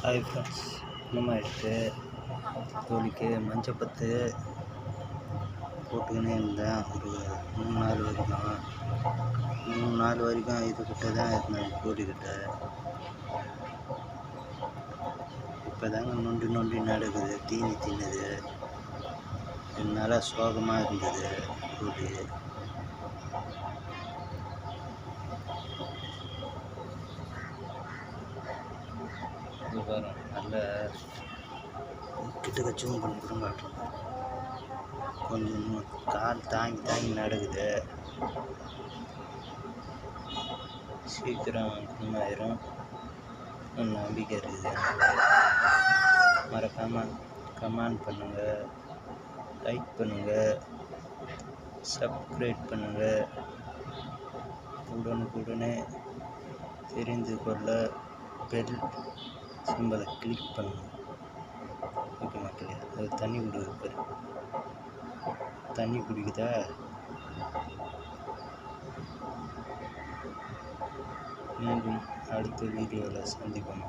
Hi friends, இன்னுமா இருக்குது கோழிக்கு மஞ்சப்பத்து போட்டுக்கினே இருந்தேன். ஒரு 3 நாள் வரைக்கும் இதுக்கிட்ட தான் இருந்தேன் கோழிக்கிட்ட. இப்போ தாங்க நொண்டி நடக்குது, தீனி தின்னுது. நல்லா சோகமாக இருந்தது கோழி. நல்ல கிட்ட ஜூம் பண்ணி கூட காட்டுறோம். கொஞ்சம் கால் தாங்கி நடக்குது. சீக்கிரம் குணமாயிரும் நம்பிக்கை இருக்குது. மறக்காமல் கமெண்ட் பண்ணுங்கள், லைக் பண்ணுங்கள், சப்ஸ்கிரைப் பண்ணுங்கள். உடனுக்குடனே தெரிந்து கொள்ள பெல் சிம்பலை கிளிக் பண்ணுங்கள். ஓகே மக்களே, அது தண்ணி குடிக்குது. தண்ணி குடிக்குதா? மீண்டும் அடுத்த வீடியோவில் சந்திப்போம்.